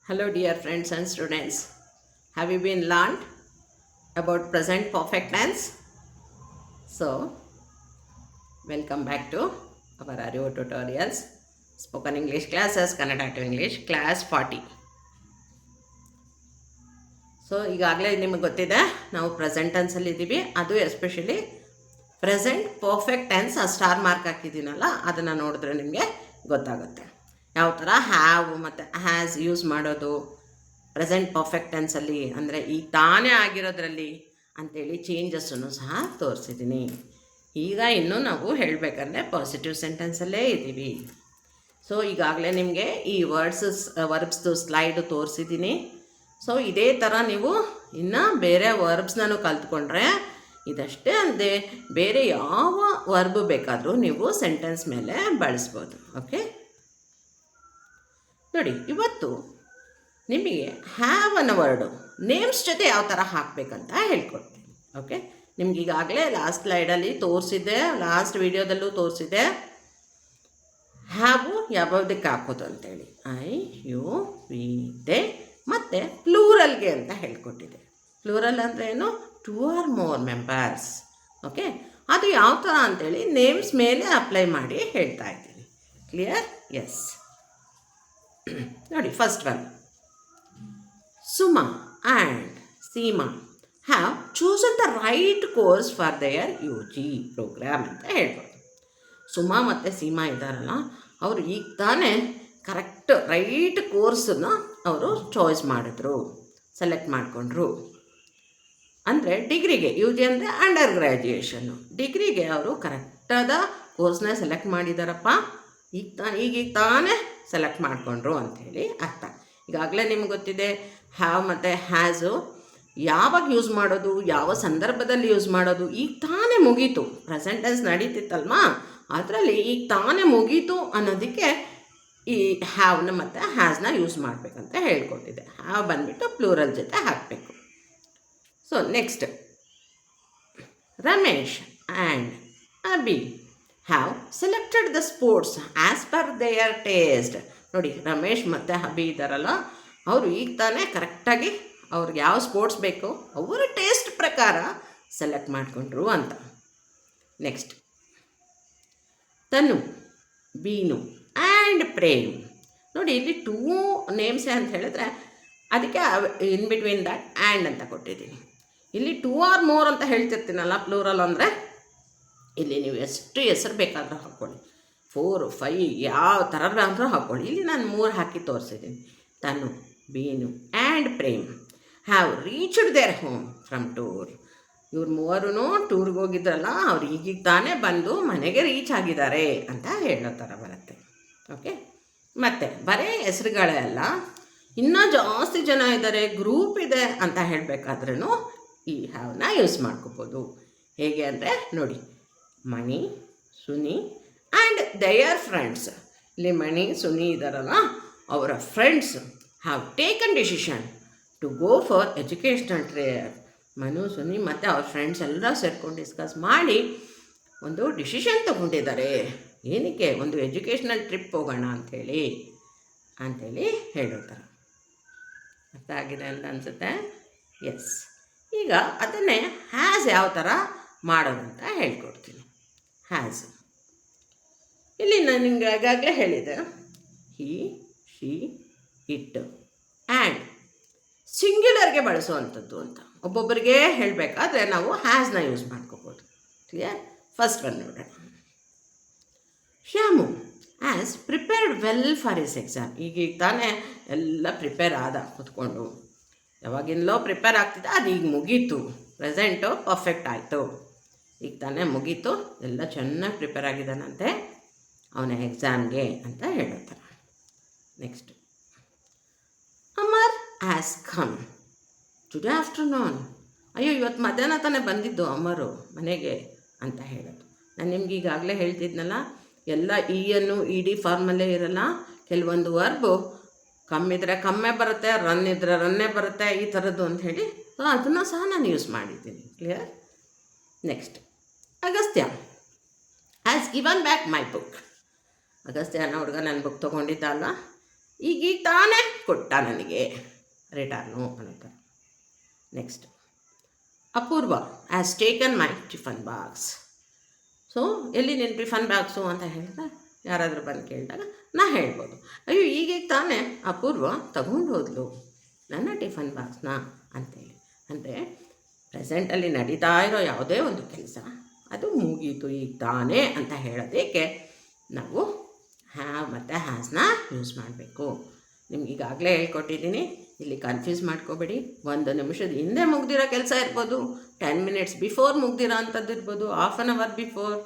Hello dear friends and students. Have you been learned about present perfect tense? So, welcome back to our Arivu tutorials. Spoken English classes, Kannada to English, class 40. So ಈಗಾಗಲೇ ನಿಮಗೆ ಗೊತ್ತಿದೆ ನಾವು present ಟೆನ್ಸಲ್ಲಿ ಇದ್ದೀವಿ. ಅದು especially present perfect tense ಆ star mark ಹಾಕಿದ್ದೀನಲ್ಲ ಅದನ್ನು ನೋಡಿದ್ರೆ ನಿಮಗೆ ಗೊತ್ತಾಗುತ್ತೆ ಯಾವ ಥರ ಹ್ಯಾವ್ ಮತ್ತು ಹ್ಯಾಸ್ ಯೂಸ್ ಮಾಡೋದು ಪ್ರೆಸೆಂಟ್ ಪರ್ಫೆಕ್ಟ್ ಟೆನ್ಸಲ್ಲಿ, ಅಂದರೆ ಈಗ ತಾನೇ ಆಗಿರೋದ್ರಲ್ಲಿ ಅಂಥೇಳಿ ಚೇಂಜಸ್ಸನ್ನು ಸಹ ತೋರಿಸಿದ್ದೀನಿ. ಈಗ ಇನ್ನೂ ನಾವು ಹೇಳಬೇಕಂದ್ರೆ ಪಾಸಿಟಿವ್ ಸೆಂಟೆನ್ಸಲ್ಲೇ ಇದ್ದೀವಿ. ಸೊ ಈಗಾಗಲೇ ನಿಮಗೆ ಈ ವರ್ಬ್ಸ್ದು ಸ್ಲೈಡು ತೋರಿಸಿದ್ದೀನಿ. ಸೊ ಇದೇ ಥರ ನೀವು ಇನ್ನು ಬೇರೆ ವರ್ಬ್ಸ್ನೂ ಕಲ್ತ್ಕೊಂಡ್ರೆ ಇದಷ್ಟೇ ಅಲ್ಲದೆ ಬೇರೆ ಯಾವ ವರ್ಬ್ ಬೇಕಾದರೂ ನೀವು ಸೆಂಟೆನ್ಸ್ ಮೇಲೆ ಬಳಸ್ಬೋದು. ಓಕೆ, ನೋಡಿ ಇವತ್ತು ನಿಮಗೆ ಹ್ಯಾವ್ ಅನ್ನೋ ವರ್ಡು ನೇಮ್ಸ್ ಜೊತೆ ಯಾವ ಥರ ಹಾಕಬೇಕಂತ ಹೇಳ್ಕೊಡ್ತೀನಿ. ಓಕೆ, ನಿಮ್ಗೆ ಈಗಾಗಲೇ ಲಾಸ್ಟ್ ಸ್ಲೈಡಲ್ಲಿ ತೋರಿಸಿದ್ದೆ, ಲಾಸ್ಟ್ ವಿಡಿಯೋದಲ್ಲೂ ತೋರಿಸಿದ್ದೆ ಹ್ಯಾವು ಯಾವ್ದಕ್ಕೆ ಹಾಕೋದು ಅಂತೇಳಿ. ಐ ಯು ವಿ ದೆ ಮತ್ತು ಪ್ಲೂರಲ್ಗೆ ಅಂತ ಹೇಳ್ಕೊಟ್ಟಿದೆ. ಪ್ಲೂರಲ್ ಅಂದರೆ ಏನು? 2 or more ಮೆಂಬರ್ಸ್. ಓಕೆ, ಅದು ಯಾವ ಥರ ಅಂಥೇಳಿ ನೇಮ್ಸ್ ಮೇಲೆ ಅಪ್ಲೈ ಮಾಡಿ ಹೇಳ್ತಾ ಇದ್ದೀನಿ. ಕ್ಲಿಯರ್? ಎಸ್. ನೋಡಿ, first one, Suma and Seema have chosen the right course for their UG program ಅಂತ ಹೇಳ್ಬೋದು. ಸುಮಾ ಮತ್ತು ಸೀಮಾ ಇದ್ದಾರಲ್ಲ, ಅವರು ಈಗ ತಾನೇ ಕರೆಕ್ಟ್ ರೈಟ್ ಕೋರ್ಸನ್ನು ಅವರು ಚಾಯ್ಸ್ ಮಾಡಿದ್ರು, ಸೆಲೆಕ್ಟ್ ಮಾಡಿಕೊಂಡ್ರು. ಅಂದರೆ ಡಿಗ್ರಿಗೆ, UG ಅಂದರೆ ಅಂಡರ್ ಗ್ರ್ಯಾಜುಯೇಷನ್ನು, ಡಿಗ್ರಿಗೆ ಅವರು ಕರೆಕ್ಟಾದ ಕೋರ್ಸ್ನ ಸೆಲೆಕ್ಟ್ ಮಾಡಿದಾರಪ್ಪ, ಈಗ ತಾನೇ ಸೆಲೆಕ್ಟ್ ಮಾಡಿಕೊಂಡ್ರು ಅಂಥೇಳಿ ಅರ್ಥ. ಈಗಾಗಲೇ ನಿಮ್ಗೆ ಗೊತ್ತಿದೆ ಹ್ಯಾವ್ ಮತ್ತು ಹ್ಯಾಸು ಯಾವಾಗ ಯೂಸ್ ಮಾಡೋದು, ಯಾವ ಸಂದರ್ಭದಲ್ಲಿ ಯೂಸ್ ಮಾಡೋದು. ಈಗ ತಾನೇ ಮುಗೀತು, ಪ್ರೆಸೆಂಟ್ ಟೆನ್ಸ್ ನಡೀತಿತ್ತಲ್ವಾ, ಅದರಲ್ಲಿ ಈಗ ತಾನೇ ಮುಗೀತು ಅನ್ನೋದಕ್ಕೆ ಈ ಹ್ಯಾವ್ನ ಮತ್ತು ಹ್ಯಾಸ್ನ ಯೂಸ್ ಮಾಡಬೇಕಂತ ಹೇಳ್ಕೊಟ್ಟಿದೆ. ಹ್ಯಾವ್ ಬಂದುಬಿಟ್ಟು ಪ್ಲೂರಲ್ ಜೊತೆ ಹಾಕಬೇಕು. So next, Ramesh and Abhi have selected the sports as per their taste. ನೋಡಿ, ರಮೇಶ್ ಮತ್ತು ಅಬಿ ಇದ್ದಾರಲ್ಲ, ಅವರು ಈಗ ತಾನೇ ಕರೆಕ್ಟಾಗಿ ಅವ್ರಿಗೆ ಯಾವ ಸ್ಪೋರ್ಟ್ಸ್ ಬೇಕು ಅವರ ಟೇಸ್ಟ್ ಪ್ರಕಾರ ಸೆಲೆಕ್ಟ್ ಮಾಡಿಕೊಂಡ್ರು ಅಂತ. Next, Tanu, Beenu and Prem. ನೋಡಿ, ಇಲ್ಲಿ 2 ನೇಮ್ಸೇ ಅಂತ ಹೇಳಿದ್ರೆ ಅದಕ್ಕೆ ಇನ್ ಬಿಟ್ವೀನ್ ದ್ಯಾಟ್ ಆ್ಯಂಡ್ ಅಂತ ಕೊಟ್ಟಿದ್ದೀನಿ. ಇಲ್ಲಿ 2 or more ಅಂತ ಹೇಳ್ತಿರ್ತೀನಲ್ಲ ಪ್ಲೂರಲ್ ಅಂದರೆ, ಇಲ್ಲಿ ನೀವು ಎಷ್ಟು ಹೆಸರು ಬೇಕಾದರೂ ಹಾಕ್ಕೊಳ್ಳಿ, 4, 5 ಯಾವ ಥರದ್ರಾದರೂ ಹಾಕ್ಕೊಳ್ಳಿ. ಇಲ್ಲಿ ನಾನು 3 ಹಾಕಿ ತೋರಿಸಿದ್ದೀನಿ. Tanu, Beenu and Prem have reached their home from tour. ಇವ್ರು 3 ಟೂರ್ಗೆ ಹೋಗಿದ್ರಲ್ಲ, ಅವ್ರು ಈಗೀಗ ತಾನೇ ಬಂದು ಮನೆಗೆ ರೀಚ್ ಆಗಿದ್ದಾರೆ ಅಂತ ಹೇಳೋ ಥರ ಬರುತ್ತೆ. ಓಕೆ, ಮತ್ತು ಬರೀ ಹೆಸರುಗಳೇ ಅಲ್ಲ, ಇನ್ನೂ ಜಾಸ್ತಿ ಜನ ಇದ್ದಾರೆ, ಗ್ರೂಪ್ ಇದೆ ಅಂತ ಹೇಳಬೇಕಾದ್ರೂ ಈ ಹ್ಯಾವ್ನ ಯೂಸ್ ಮಾಡ್ಕೋಬೋದು. ಹೇಗೆ ಅಂದರೆ ನೋಡಿ, Mani, Suni and their friends. ಇಲ್ಲಿ ಮಣಿ, ಸುನಿ ಇದ್ದಾರಲ್ಲ, ಅವರ friends have taken decision to go for educational trip. Manu, Suni ಮತ್ತು ಅವ್ರ ಫ್ರೆಂಡ್ಸ್ ಎಲ್ಲ ಸೇರ್ಕೊಂಡು ಡಿಸ್ಕಸ್ ಮಾಡಿ ಒಂದು ಡಿಸಿಷನ್ ತೊಗೊಂಡಿದ್ದಾರೆ. ಏನಕ್ಕೆ? ಒಂದು ಎಜುಕೇಷ್ನಲ್ ಟ್ರಿಪ್ ಹೋಗೋಣ ಅಂಥೇಳಿ ಹೇಳೋ ಥರ. ಅರ್ಥ ಆಗಿದೆ ಅಂತ ಅನಿಸುತ್ತೆ. ಎಸ್. ಈಗ ಅದನ್ನೇ ಹ್ಯಾಸ್ ಯಾವ ಥರ ಮಾಡೋದಂತ ಹೇಳ್ಕೊಡ್ತೀನಿ. ಹ್ಯಾಸ್ ಇಲ್ಲಿ ನಾನು ನಿಮಗೆ ಆಗಾಗಲೇ ಹೇಳಿದೆ, ಹಿ, ಶಿ, ಇಟ್ ಆ್ಯಂಡ್ ಸಿಂಗ್ಯುಲರ್ಗೆ ಬಳಸುವಂಥದ್ದು ಅಂತ. ಒಬ್ಬೊಬ್ಬರಿಗೆ ಹೇಳಬೇಕಾದ್ರೆ ನಾವು ಹ್ಯಾಸ್ನ ಯೂಸ್ ಮಾಡ್ಕೋಬೋದು. ಕ್ಲಿಯರ್? ಫಸ್ಟ್ ಒನ್ ನೋಡೋಣ. Shyamu as prepared well for his exam. ಈಗ ತಾನೇ ಎಲ್ಲ ಪ್ರಿಪೇರ್ ಆದ, ಕೂತ್ಕೊಂಡು ಯಾವಾಗಿಂದಲೋ ಪ್ರಿಪೇರ್ ಆಗ್ತಿದ್ದ, ಅದು ಈಗ ಮುಗೀತು, ಪ್ರೆಸೆಂಟು ಪರ್ಫೆಕ್ಟ್ ಆಯಿತು, ಈಗ ತಾನೇ ಮುಗೀತು, ಎಲ್ಲ ಚೆನ್ನಾಗಿ ಪ್ರಿಪೇರ್ ಆಗಿದ್ದಾನಂತೆ ಅವನ ಎಕ್ಸಾಮ್ಗೆ ಅಂತ ಹೇಳುತ್ತಾರೆ. Next, Amar as come today afternoon. ಅಯ್ಯೋ, ಇವತ್ತು ಮಧ್ಯಾಹ್ನ ತಾನೇ ಬಂದಿದ್ದು ಅಮರು ಮನೆಗೆ ಅಂತ ಹೇಳೋದು. ನಾನು ನಿಮ್ಗೆ ಈಗಾಗಲೇ ಹೇಳ್ತಿದ್ನಲ್ಲ, ಎಲ್ಲ ಇಯನ್ನು ಇಡಿ ಫಾರ್ಮಲ್ಲೇ ಇರಲ್ಲ, ಕೆಲವೊಂದು ವರ್ಬು ಕಮ್ಮಿದ್ರೆ ಕಮ್ಮೇ ಬರುತ್ತೆ, ರನ್ ಇದ್ದರೆ ರನ್ನೇ ಬರುತ್ತೆ, ಈ ಥರದ್ದು ಅಂತ ಹೇಳಿ. ಸೊ ಅದನ್ನು ಸಹ ನಾನು ಯೂಸ್ ಮಾಡಿದ್ದೀನಿ. Clear? Next, Agastya has given back my book. Agastya ಅನ್ನೋ ಹುಡುಗ ನನ್ನ ಬುಕ್ ತೊಗೊಂಡಿದ್ದ ಅಲ್ಲ, ಈಗೀಗ ತಾನೇ ಕೊಟ್ಟ ನನಗೆ ರಿಟರ್ನು ಅನ್ನೋ. Next, Apoorva has taken my tiffin box. So ಎಲ್ಲಿ ನಿನ್ನ ಟಿಫನ್ ಬಾಕ್ಸು ಅಂತ ಹೇಳಿದ್ರೆ ಯಾರಾದರೂ ಬಂದು ಕೇಳಿದಾಗ ನಾ ಹೇಳ್ಬೋದು, ಅಯ್ಯೋ ಈಗೀಗ ತಾನೇ ಅಪೂರ್ವ ತಗೊಂಡು ಹೋದ್ಲು ನನ್ನ ಟಿಫನ್ ಬಾಕ್ಸ್ನ ಅಂತೇಳಿ. ಅಂದರೆ ಪ್ರೆಸೆಂಟಲ್ಲಿ ನಡೀತಾ ಇರೋ ಯಾವುದೇ ಒಂದು ಕೆಲಸ ಅದು ಮುಗೀತು ಈಗ ತಾನೇ ಅಂತ ಹೇಳೋದಕ್ಕೆ ನಾವು ಹ್ಯಾವ್ ಮತ್ತು ಹ್ಯಾಸ್ನ ಯೂಸ್ ಮಾಡಬೇಕು. ನಿಮ್ಗೆ ಈಗಾಗಲೇ ಹೇಳ್ಕೊಟ್ಟಿದ್ದೀನಿ, ಇಲ್ಲಿ ಕನ್ಫ್ಯೂಸ್ ಮಾಡ್ಕೋಬೇಡಿ. 1 ನಿಮಿಷದ ಹಿಂದೆ ಮುಗ್ದಿರೋ ಕೆಲಸ ಇರ್ಬೋದು, 10 ಮಿನಿಟ್ಸ್ ಬಿಫೋರ್ ಮುಗ್ದಿರೋ ಅಂಥದ್ದು ಇರ್ಬೋದು, half an hour before,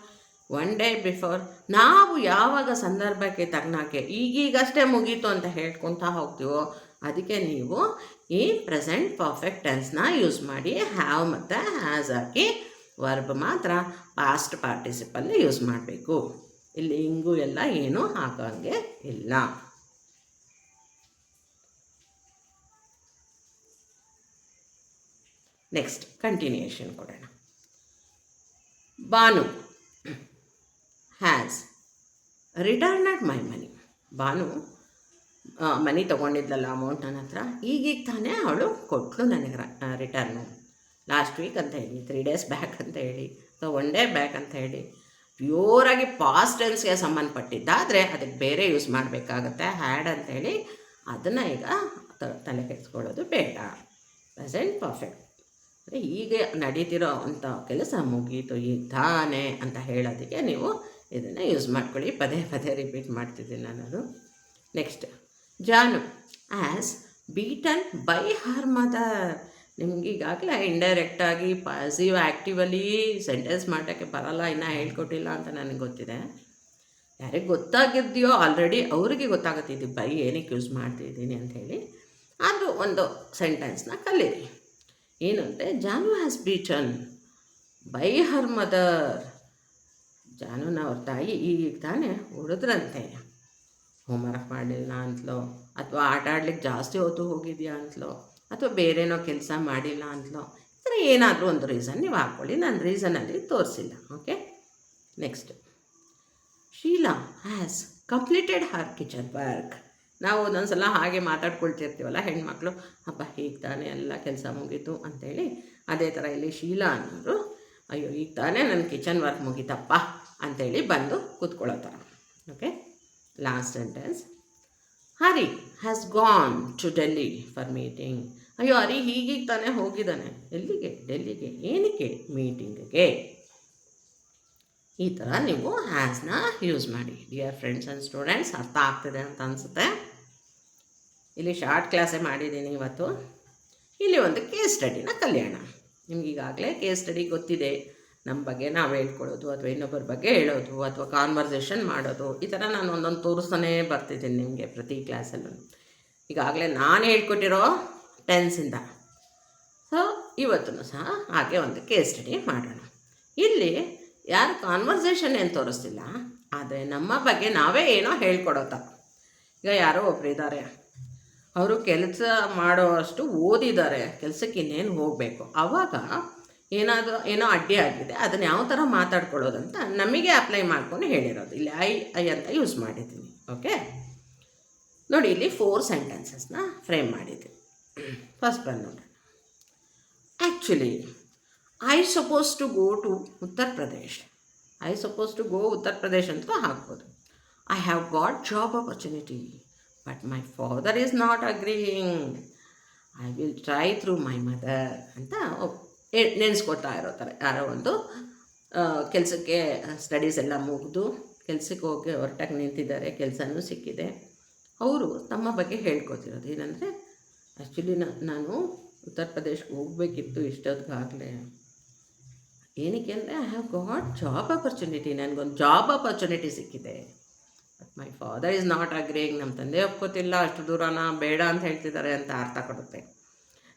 1 day before. ನಾವು ಯಾವಾಗ ಸಂದರ್ಭಕ್ಕೆ ತಗ್ನಾಕೆ ಈಗೀಗಷ್ಟೇ ಮುಗೀತು ಅಂತ ಹೇಳ್ಕೊತಾ ಹೋಗ್ತೀವೋ ಅದಕ್ಕೆ ನೀವು ಈ ಪ್ರೆಸೆಂಟ್ ಪರ್ಫೆಕ್ಟ್ ಟೆನ್ಸ್ನ ಯೂಸ್ ಮಾಡಿ ಹ್ಯಾವ್ ಮತ್ತು ಹ್ಯಾಸ್ ಹಾಕಿ ವರ್ಬ್ ಮಾತ್ರ ಪಾಸ್ಟ್ ಪಾರ್ಟಿಸಿಪಲ್ಲಿ ಯೂಸ್ ಮಾಡಬೇಕು. ಇಲ್ಲಿ ಹಿಂಗೂ ಎಲ್ಲ ಏನೂ ಹಾಕೋಂಗೆ ಇಲ್ಲ. ನೆಕ್ಸ್ಟ್ ಕಂಟಿನ್ಯೂಯೇಷನ್ ಕೊಡೋಣ. Banu has returned my money. Banu money ತೊಗೊಂಡಿದ್ಲಲ್ಲ ಅಮೌಂಟ್ ನನ್ನ ಹತ್ರ, ಈಗೀಗ ತಾನೇ ಅವಳು ಕೊಟ್ಟಳು ನನಗೆ ರಿಟರ್ನು. ಲಾಸ್ಟ್ ವೀಕ್ ಅಂತ ಹೇಳಿ, 3 ಡೇಸ್ ಬ್ಯಾಕ್ ಅಂತ ಹೇಳಿ, ಅಥವಾ 1 ಡೇ ಬ್ಯಾಕ್ ಅಂತ ಹೇಳಿ ಪ್ಯೂರಾಗಿ ಪಾಸ್ಟ್ ಟೆನ್ಸ್ಗೆ ಸಂಬಂಧಪಟ್ಟಿದ್ದಾದರೆ ಅದಕ್ಕೆ ಬೇರೆ ಯೂಸ್ ಮಾಡಬೇಕಾಗತ್ತೆ ಹ್ಯಾಡ್ ಅಂಥೇಳಿ. ಅದನ್ನು ಈಗ ತಲೆ ಕೆಡಿಸ್ಕೊಳ್ಳೋದು ಬೇಡ. ಪ್ರೆಸೆಂಟ್ ಪರ್ಫೆಕ್ಟ್ ಅಂದರೆ ಈಗ ನಡೀತಿರೋ ಅಂಥ ಕೆಲಸ ಮುಗೀತು ಈಗ ತಾನೇ ಅಂತ ಹೇಳೋದಕ್ಕೆ ನೀವು ಇದನ್ನು ಯೂಸ್ ಮಾಡ್ಕೊಳ್ಳಿ. ಪದೇ ಪದೇ ರಿಪೀಟ್ ಮಾಡ್ತಿದ್ದೀನಿ ನಾನು ಅದು. Next, Janu as beaten by her mother. ನಿಮ್ಗೆ ಈಗಾಗಲೇ ಇಂಡೈರೆಕ್ಟಾಗಿ ಪಾಸಿವ್ ಆ್ಯಕ್ಟಿವಲ್ಲಿ ಸೆಂಟೆನ್ಸ್ ಮಾಡೋಕ್ಕೆ ಬರೋಲ್ಲ, ಇನ್ನೂ ಹೇಳ್ಕೊಟ್ಟಿಲ್ಲ ಅಂತ ನನಗೆ ಗೊತ್ತಿದೆ. ಯಾರಿಗೆ ಗೊತ್ತಾಗಿದೆಯೋ ಆಲ್ರೆಡಿ ಅವರಿಗೆ ಗೊತ್ತಾಗುತ್ತೆ ಇದು ಬೈ ಏನಕ್ಕೆ ಯೂಸ್ ಮಾಡ್ತಿದ್ದೀನಿ ಅಂಥೇಳಿ. ಅದು ಒಂದು ಸೆಂಟೆನ್ಸ್ನ ಕಲೀರಿ. ಏನು ಅಂದರೆ, Janu has beaten by her mother. ಜಾನುನ ಅವ್ರ ತಾಯಿ ಈಗ ತಾನೇ ಹೊಡೆದ್ರಂತೆ. ಹೋಮ್ವರ್ಕ್ ಮಾಡಲಿಲ್ಲ ಅಂತಲೋ, ಅಥವಾ ಆಟ ಆಡ್ಲಿಕ್ಕೆ ಜಾಸ್ತಿ ಹೊತ್ತು ಹೋಗಿದೆಯಾ ಅಂತಲೋ, ಅಥವಾ ಬೇರೆನೋ ಕೆಲಸ ಮಾಡಿಲ್ಲ ಅಂತಲೋ, ಈ ಥರ ಏನಾದರೂ ಒಂದು ರೀಸನ್ ನೀವು ಹಾಕ್ಕೊಳ್ಳಿ. ನಾನು ರೀಸನಲ್ಲಿ ತೋರಿಸಿಲ್ಲ. Okay. Next, Sheela has completed her kitchen work. ನಾವು ಒಂದೊಂದು ಸಲ ಹಾಗೆ ಮಾತಾಡ್ಕೊಳ್ತಿರ್ತೀವಲ್ಲ ಹೆಣ್ಮಕ್ಳು, ಹಬ್ಬ ಈಗ ತಾನೇ ಎಲ್ಲ ಕೆಲಸ ಮುಗೀತು ಅಂಥೇಳಿ. ಅದೇ ಥರ ಇಲ್ಲಿ ಶೀಲಾ ಅನ್ನೋರು, ಅಯ್ಯೋ ಈಗ ತಾನೇ ನನ್ನ ಕಿಚನ್ ವರ್ಕ್ ಮುಗೀತಪ್ಪ ಅಂಥೇಳಿ ಬಂದು ಕೂತ್ಕೊಳ್ಳೋ ಥರ. Okay. Last sentence, Hari has gone to Delhi for meeting. ಅಯ್ಯೋ ಹರಿ ಹೀಗೀಗ ತಾನೇ ಹೋಗಿದ್ದಾನೆ. ಎಲ್ಲಿಗೆ? ಡೆಲ್ಲಿಗೆ. ಏನಕ್ಕೆ? ಮೀಟಿಂಗಿಗೆ. ಈ ಥರ ನೀವು ಹ್ಯಾಸ್ನ ಯೂಸ್ ಮಾಡಿ. ಡಿಯರ್ ಫ್ರೆಂಡ್ಸ್ ಆ್ಯಂಡ್ ಸ್ಟೂಡೆಂಟ್ಸ್, ಅರ್ಥ ಆಗ್ತಿದೆ ಅಂತ ಅನಿಸುತ್ತೆ. ಇಲ್ಲಿ ಶಾರ್ಟ್ ಕ್ಲಾಸೇ ಮಾಡಿದ್ದೀನಿ ಇವತ್ತು. ಇಲ್ಲಿ ಒಂದು ಕೇಸ್ ಸ್ಟಡಿನ ಕಲಿಯೋಣ. ನಿಮ್ಗೆ ಈಗಾಗಲೇ ಕೇಸ್ ಸ್ಟಡಿ ಗೊತ್ತಿದೆ. ನಮ್ಮ ಬಗ್ಗೆ ನಾವು ಹೇಳ್ಕೊಳ್ಳೋದು, ಅಥವಾ ಇನ್ನೊಬ್ಬರ ಬಗ್ಗೆ ಹೇಳೋದು, ಅಥವಾ ಕಾನ್ವರ್ಸೇಷನ್ ಮಾಡೋದು, ಈ ಥರ ನಾನು ಒಂದೊಂದು ತೋರಿಸ್ತಾನೇ ಬರ್ತಿದ್ದೀನಿ ನಿಮಗೆ ಪ್ರತಿ ಕ್ಲಾಸಲ್ಲೂ. ಈಗಾಗಲೇ ನಾನು ಹೇಳ್ಕೊಟ್ಟಿರೋ ಟೆನ್ಸಿಂದ. ಸೊ ಇವತ್ತೂ ಸಹ ಹಾಗೆ ಒಂದು ಕೇಸ್ ಸ್ಟಡಿ ಮಾಡೋಣ. ಇಲ್ಲಿ ಯಾರು ಕಾನ್ವರ್ಸೇಷನ್ ಏನು ತೋರಿಸ್ತಿಲ್ಲ, ಆದರೆ ನಮ್ಮ ಬಗ್ಗೆ ನಾವೇ ಏನೋ ಹೇಳ್ಕೊಡೋ ಥರ. ಈಗ ಯಾರೋ ಒಬ್ರು ಇದ್ದಾರೆ, ಅವರು ಕೆಲಸ ಮಾಡೋಷ್ಟು ಓದಿದ್ದಾರೆ, ಕೆಲಸಕ್ಕೆ ಇನ್ನೇನು ಹೋಗಬೇಕು. ಆವಾಗ ಏನೋ ಅಡ್ಡಿ ಆಗಿದೆ, ಅದನ್ನು ಯಾವ ಥರ ಮಾತಾಡ್ಕೊಳ್ಳೋದಂತ ನಮಗೆ ಅಪ್ಲೈ ಮಾಡ್ಕೊಂಡು ಹೇಳಿರೋದು. ಇಲ್ಲಿ ಐ ಅಂತ ಯೂಸ್ ಮಾಡಿದ್ದೀನಿ. ಓಕೆ. ನೋಡಿ, ಇಲ್ಲಿ 4 ಸೆಂಟೆನ್ಸಸ್ನ ಫ್ರೇಮ್ ಮಾಡಿದ್ದೀನಿ. ಫಸ್ಟ್ ಬಂದು ನೋಡೋಣ. Actually I suppose to go to Uttar Pradesh. I suppose to go Uttar Pradesh ಅಂತ ಹಾಕ್ಬೋದು. I have got job opportunity but my father is not agreeing. I will try through my mother ಅಂತ ನೆನೆಸ್ಕೊತಾ ಇರೋ ಥರ. ಯಾರೋ ಒಂದು ಕೆಲಸಕ್ಕೆ ಸ್ಟಡೀಸ್ ಎಲ್ಲ ಮುಗಿದು ಕೆಲಸಕ್ಕೆ ಹೋಗಿ ಹೊರಟಾಗಿ ನಿಂತಿದ್ದಾರೆ, ಕೆಲಸನೂ ಸಿಕ್ಕಿದೆ. ಅವರು ತಮ್ಮ ಬಗ್ಗೆ ಹೇಳ್ಕೊತಿರೋದು ಏನಂದರೆ, ಆ್ಯಕ್ಚುಲಿ ನಾನು ಉತ್ತರ ಪ್ರದೇಶಕ್ಕೆ ಹೋಗಬೇಕಿತ್ತು ಇಷ್ಟೊತ್ತಿಗಾಗಲೇ. ಏನಕ್ಕೆ ಅಂದರೆ I have got job opportunity. ನನಗೊಂದು ಜಾಬ್ ಆಪರ್ಚುನಿಟಿ ಸಿಕ್ಕಿದೆ. But my father is not agreeing. ನಮ್ಮ ತಂದೆ ಒಪ್ಕೋತಿಲ್ಲ, ಅಷ್ಟು ದೂರನ ಬೇಡ ಅಂತ ಹೇಳ್ತಿದ್ದಾರೆ ಅಂತ ಅರ್ಥ ಕೊಡುತ್ತೆ.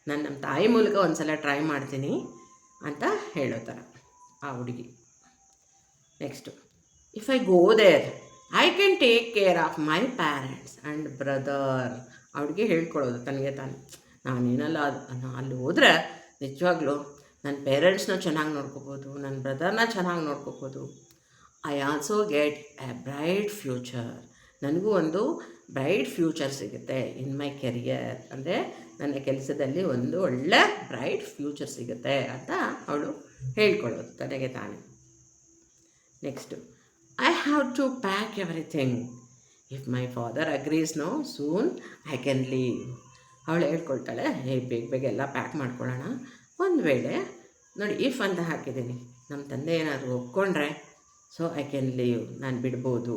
ನಾನು ನಮ್ಮ ತಾಯಿ ಮೂಲಕ ಒಂದು ಸಲ ಟ್ರೈ ಮಾಡ್ತೀನಿ ಅಂತ ಹೇಳೋ ಥರ ಆ ಹುಡುಗಿ. Next, if I go there I can take care of my parents and brother. ಆ ಹುಡುಗಿ ಹೇಳ್ಕೊಳ್ಳೋದು ತನಗೆ ತಾನು, ನಾನೇನಲ್ಲ ಅಲ್ಲಿ ಹೋದರೆ ನಿಜವಾಗ್ಲೂ ನನ್ನ ಪೇರೆಂಟ್ಸ್ನ ಚೆನ್ನಾಗಿ ನೋಡ್ಕೋಬೋದು, ನನ್ನ ಬ್ರದರ್ನ ಚೆನ್ನಾಗಿ ನೋಡ್ಕೋಬೋದು. I also get A bright future. ನನಗೂ ಒಂದು ಬ್ರೈಟ್ ಫ್ಯೂಚರ್ ಸಿಗುತ್ತೆ ಇನ್ ಮೈ ಕೆರಿಯರ್, ಅಂದರೆ ನನ್ನ ಕೆಲಸದಲ್ಲಿ ಒಂದು ಒಳ್ಳೆ ಬ್ರೈಟ್ ಫ್ಯೂಚರ್ ಸಿಗುತ್ತೆ ಅಂತ ಅವಳು ಹೇಳ್ಕೊಳ್ಳೋದು ತನಗೆ ತಾನೇ. Next, I have to pack everything, if my father agrees no soon I can leave. ಅವಳು ಹೇಳ್ಕೊಳ್ತಾಳೆ, ಬೇಗ ಬೇಗ ಎಲ್ಲ ಪ್ಯಾಕ್ ಮಾಡ್ಕೊಳ್ಳೋಣ, ಒಂದು ವೇಳೆ ನೋಡಿ ಇಫ್ ಅಂತ ಹಾಕಿದ್ದೀನಿ, ನಮ್ಮ ತಂದೆ ಏನಾದರೂ ಒಪ್ಕೊಂಡ್ರೆ ಸೊ ಐ ಕ್ಯಾನ್ ಲೀವ್, ನಾನು ಬಿಡ್ಬೋದು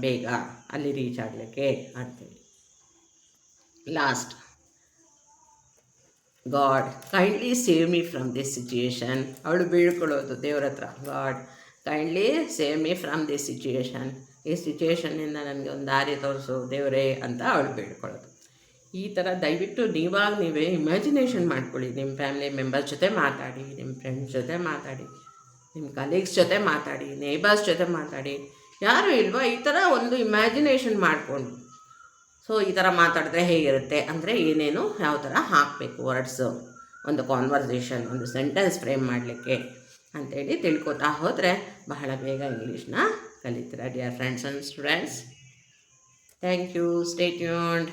ಬೇಗ ಅಲ್ಲಿ ರೀಚ್ ಆಗಲಿಕ್ಕೆ ಅಂತೇಳಿ. Last, god kindly save me from this situation. ಅವಳು ಬೀಳ್ಕೊಳ್ಳೋದು ದೇವ್ರ ಹತ್ರ, god kindly save me from this situation, ಈ ಸಿಚುಯೇಷನ್ನಿಂದ ನನಗೆ ಒಂದು ದಾರಿ ತೋರಿಸು ದೇವರೇ ಅಂತ ಅವಳು ಬೀಳ್ಕೊಳ್ಳೋದು. ಈ ಥರ ದಯವಿಟ್ಟು ನೀವೇ ಇಮ್ಯಾಜಿನೇಷನ್ ಮಾಡ್ಕೊಳ್ಳಿ. ನಿಮ್ಮ ಫ್ಯಾಮಿಲಿ ಮೆಂಬರ್ಸ್ ಜೊತೆ ಮಾತಾಡಿ, ನಿಮ್ಮ ಫ್ರೆಂಡ್ಸ್ ಜೊತೆ ಮಾತಾಡಿ, ನಿಮ್ಮ ಕಲೀಗ್ಸ್ ಜೊತೆ ಮಾತಾಡಿ, ನೇಬರ್ಸ್ ಜೊತೆ ಮಾತಾಡಿ, ಯಾರು ಇಲ್ವಾ ಈ ಥರ ಒಂದು ಇಮ್ಯಾಜಿನೇಷನ್ ಮಾಡಿಕೊಂಡು ಸೊ ಈ ಥರ ಮಾತಾಡಿದ್ರೆ ಹೇಗಿರುತ್ತೆ ಅಂದರೆ ಏನೇನು ಯಾವ ಥರ ಹಾಕಬೇಕು ವರ್ಡ್ಸು ಒಂದು ಕಾನ್ವರ್ಸೇಷನ್, ಒಂದು ಸೆಂಟೆನ್ಸ್ ಫ್ರೇಮ್ ಮಾಡಲಿಕ್ಕೆ ಅಂಥೇಳಿ ತಿಳ್ಕೊತಾ ಹೋದರೆ ಬಹಳ ಬೇಗ ಇಂಗ್ಲೀಷ್ನ ಕಲಿತೀರ dear friends and students. Thank you, stay tuned.